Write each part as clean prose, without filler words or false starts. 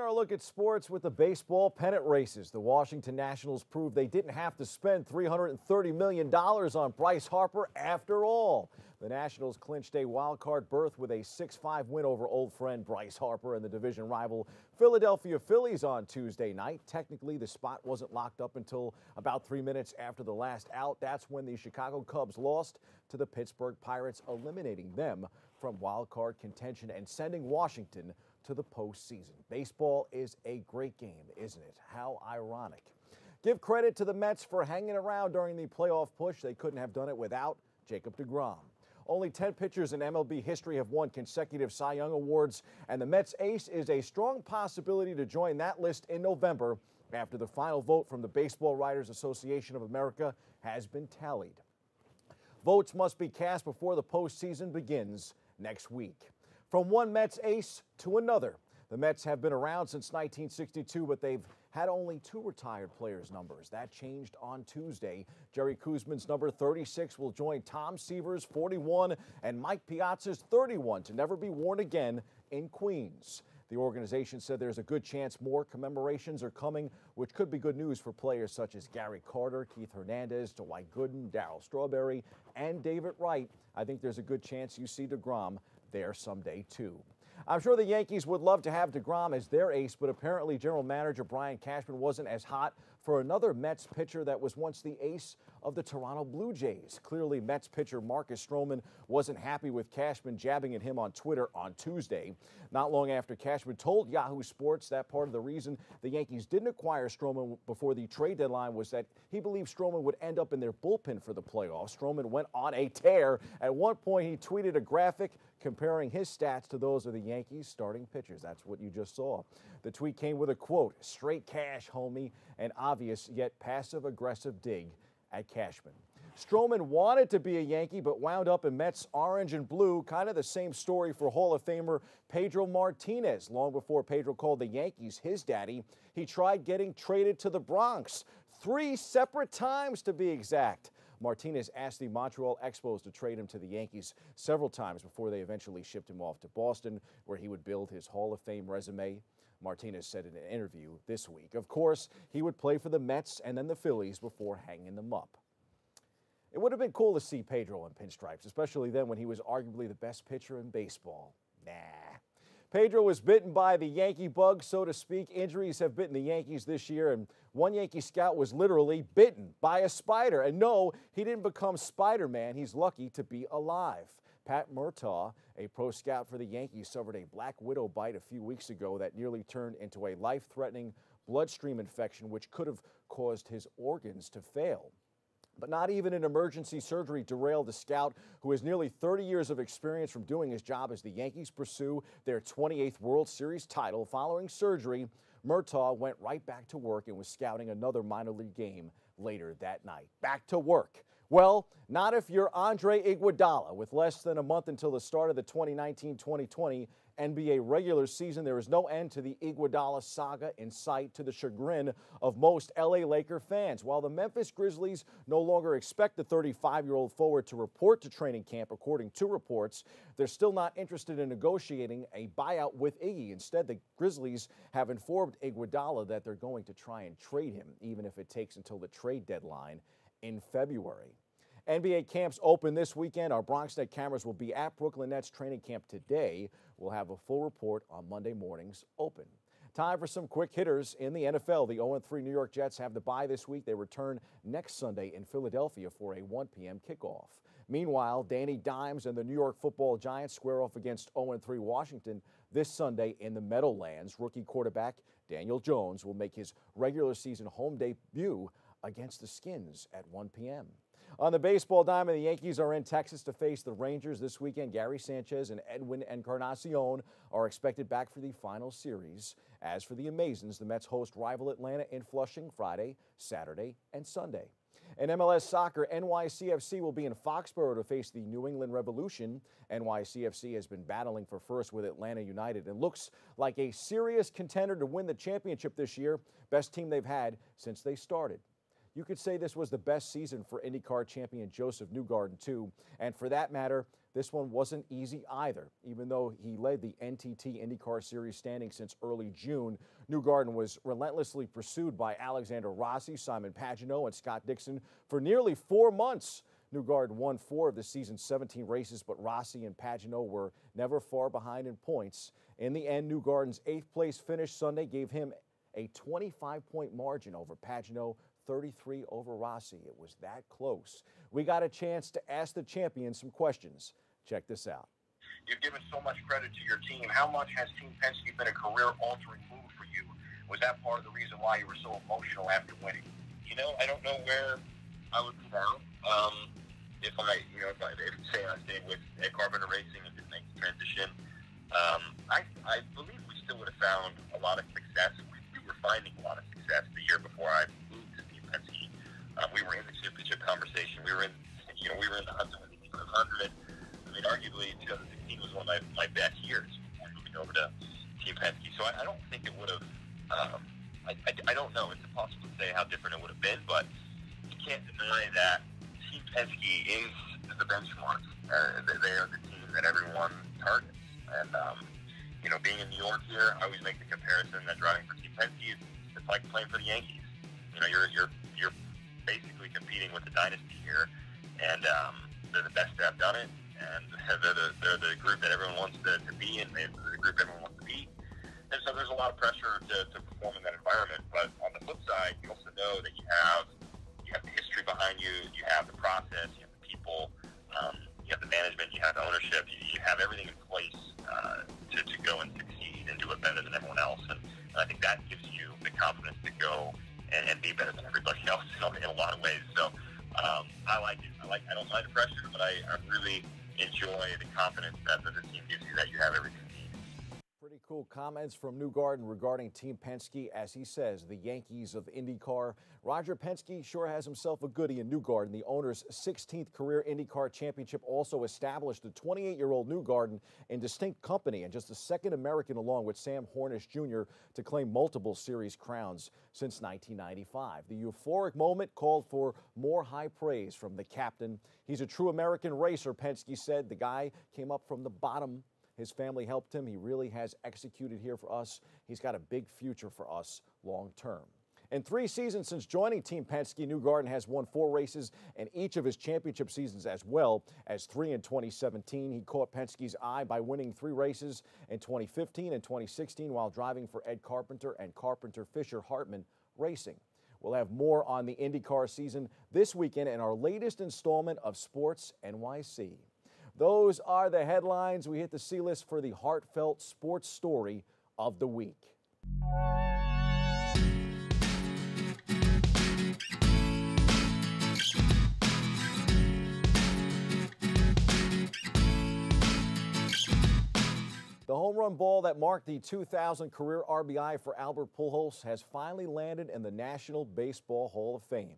our look at sports with the baseball pennant races. The Washington Nationals proved they didn't have to spend $330 million on Bryce Harper after all. The Nationals clinched a wild card berth with a 6-5 win over old friend Bryce Harper and the division rival Philadelphia Phillies on Tuesday night. Technically, the spot wasn't locked up until about 3 minutes after the last out. That's when the Chicago Cubs lost to the Pittsburgh Pirates, eliminating them from wild card contention and sending Washington to the postseason. Baseball is a great game, isn't it? How ironic. Give credit to the Mets for hanging around during the playoff push. They couldn't have done it without Jacob deGrom. Only 10 pitchers in MLB history have won consecutive Cy Young awards, and the Mets ace is a strong possibility to join that list in November after the final vote from the Baseball Writers Association of America has been tallied. Votes must be cast before the postseason begins next week. From one Mets ace to another. The Mets have been around since 1962, but they've had only 2 retired players' numbers. That changed on Tuesday. Jerry Koosman's number 36 will join Tom Seaver's 41 and Mike Piazza's 31 to never be worn again in Queens. The organization said there's a good chance more commemorations are coming, which could be good news for players such as Gary Carter, Keith Hernandez, Dwight Gooden, Darryl Strawberry, and David Wright. I think there's a good chance you see deGrom there someday, too. I'm sure the Yankees would love to have deGrom as their ace, but apparently general manager Brian Cashman wasn't as hot for another Mets pitcher that was once the ace of the Toronto Blue Jays. Clearly, Mets pitcher Marcus Stroman wasn't happy with Cashman jabbing at him on Twitter on Tuesday. Not long after Cashman told Yahoo Sports that part of the reason the Yankees didn't acquire Stroman before the trade deadline was that he believed Stroman would end up in their bullpen for the playoffs. Stroman went on a tear. At one point, he tweeted a graphic comparing his stats to those of the Yankees starting pitchers. That's what you just saw. The tweet came with a quote, "Straight cash, homie," an obvious yet passive-aggressive dig at Cashman. Stroman wanted to be a Yankee but wound up in Mets orange and blue. Kind of the same story for Hall of Famer Pedro Martinez. Long before Pedro called the Yankees his daddy, he tried getting traded to the Bronx 3 separate times to be exact. Martinez asked the Montreal Expos to trade him to the Yankees several times before they eventually shipped him off to Boston, where he would build his Hall of Fame resume. Martinez said in an interview this week, of course, he would play for the Mets and then the Phillies before hanging them up. It would have been cool to see Pedro in pinstripes, especially then when he was arguably the best pitcher in baseball. Nah. Pedro was bitten by the Yankee bug, so to speak. Injuries have bitten the Yankees this year, and one Yankee scout was literally bitten by a spider. And no, he didn't become Spider-Man. He's lucky to be alive. Pat Murtaugh, a pro scout for the Yankees, suffered a black widow bite a few weeks ago that nearly turned into a life-threatening bloodstream infection, which could have caused his organs to fail. But not even an emergency surgery derailed the scout, who has nearly 30 years of experience from doing his job as the Yankees pursue their 28th World Series title. Following surgery, Murtaugh went right back to work and was scouting another minor league game later that night. Back to work. Well, not if you're Andre Iguodala. With less than a month until the start of the 2019-2020 NBA regular season, there is no end to the Iguodala saga in sight, to the chagrin of most LA Laker fans. While the Memphis Grizzlies no longer expect the 35-year-old forward to report to training camp, according to reports, they're still not interested in negotiating a buyout with Iggy. Instead, the Grizzlies have informed Iguodala that they're going to try and trade him, even if it takes until the trade deadline in February. NBA camps open this weekend. Our BronxNet cameras will be at Brooklyn Nets training camp today. We'll have a full report on Monday morning's open. Time for some quick hitters in the NFL. The 0-3 New York Jets have the bye this week. They return next Sunday in Philadelphia for a 1 p.m. kickoff. Meanwhile, Danny Dimes and the New York Football Giants square off against 0-3 Washington this Sunday in the Meadowlands. Rookie quarterback Daniel Jones will make his regular season home debut against the Skins at 1 p.m. On the baseball diamond, the Yankees are in Texas to face the Rangers this weekend. Gary Sanchez and Edwin Encarnacion are expected back for the final series. As for the Amazons, the Mets host rival Atlanta in Flushing Friday, Saturday, and Sunday. In MLS soccer, NYCFC will be in Foxborough to face the New England Revolution. NYCFC has been battling for first with Atlanta United and looks like a serious contender to win the championship this year. Best team they've had since they started. You could say this was the best season for IndyCar champion Joseph Newgarden, too. And for that matter, this one wasn't easy either. Even though he led the NTT IndyCar Series standing since early June, Newgarden was relentlessly pursued by Alexander Rossi, Simon Pagenaud, and Scott Dixon for nearly 4 months. Newgarden won 4 of the season's 17 races, but Rossi and Pagenaud were never far behind in points. In the end, Newgarden's 8th place finish Sunday gave him a 25-point margin over Pagenaud, 33 over Rossi. It was that close. We got a chance to ask the champion some questions. Check this out. You've given so much credit to your team. How much has Team Penske been a career-altering move for you? Was that part of the reason why you were so emotional after winning? You know, I don't know where I would be now. If I say I stayed with Ed Carpenter Racing and didn't make the transition, I believe we still would have found a lot of success. We were finding a lot of success the year before I moved to Team Penske. We were in the championship conversation. We were in the hunt for the 500. I mean, arguably, 2016 was one of my best years before moving over to Team Penske. So I don't think it would have. I don't know. It's impossible to say how different it would have been, but you can't deny that Team Penske is the benchmark. They are the team that everyone targets. And, being in New York here, I always make the comparison that driving for Team Penske is it's like playing for the Yankees. You know, you're basically competing with the dynasty here, and they're the best to have done it, and they're the group that everyone wants to be in. They're the group everyone wants to beat. And so there's a lot of pressure to perform in that environment. But on the flip side, you also know that you have the history behind you, you have the process, you have the people, you have the management, you have the ownership, you have everything in place to go and succeed and do it better than everyone else. And I think that gives you the confidence to go and be better than everybody else in a lot of ways. So I like it. I don't mind the pressure, but I really enjoy the confidence that the team gives you, that you have everything you need. Pretty cool comments from Newgarden regarding Team Penske. As he says, the Yankees of IndyCar. Roger Penske sure has himself a goodie in Newgarden. The owner's 16th career IndyCar championship also established the 28-year-old Newgarden in distinct company and just the second American, along with Sam Hornish Jr., to claim multiple series crowns since 1995. The euphoric moment called for more high praise from the captain. He's a true American racer, Penske said. The guy came up from the bottom. His family helped him. He really has executed here for us. He's got a big future for us long term. In 3 seasons since joining Team Penske, Newgarden has won 4 races in each of his championship seasons, as well as 3 in 2017. He caught Penske's eye by winning 3 races in 2015 and 2016 while driving for Ed Carpenter and Carpenter Fisher Hartman Racing. We'll have more on the IndyCar season this weekend in our latest installment of Sports NYC. Those are the headlines. We hit the C-list for the heartfelt sports story of the week. The home run ball that marked the 2000 career RBI for Albert Pujols has finally landed in the National Baseball Hall of Fame.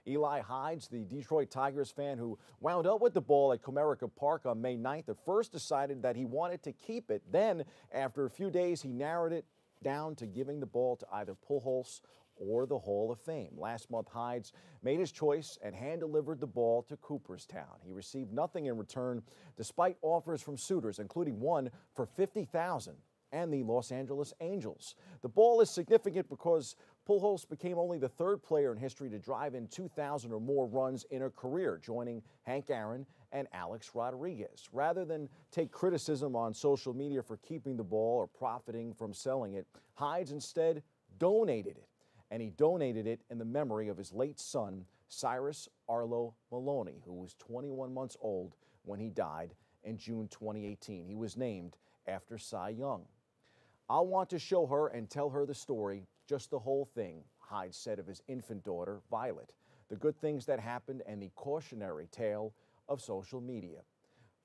Eli Hides, the Detroit Tigers fan who wound up with the ball at Comerica Park on May 9th, at first decided that he wanted to keep it. Then, after a few days, he narrowed it down to giving the ball to either Pujols or the Hall of Fame. Last month, Hides made his choice and hand-delivered the ball to Cooperstown. He received nothing in return, despite offers from suitors, including one for $50,000 and the Los Angeles Angels. The ball is significant because Pujols became only the 3rd player in history to drive in 2,000 or more runs in a career, joining Hank Aaron and Alex Rodriguez. Rather than take criticism on social media for keeping the ball or profiting from selling it, Hides instead donated it. And he donated it in the memory of his late son, Cyrus Arlo Maloney, who was 21 months old when he died in June 2018. He was named after Cy Young. "I'll want to show her and tell her the story, just the whole thing," Hyde said of his infant daughter, Violet, the good things that happened and the cautionary tale of social media.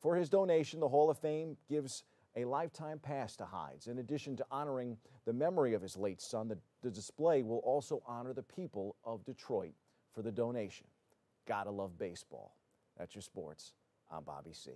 For his donation, the Hall of Fame gives a lifetime pass to Hides. In addition to honoring the memory of his late son, the display will also honor the people of Detroit for the donation. Gotta love baseball. That's your sports. I'm Bobby C.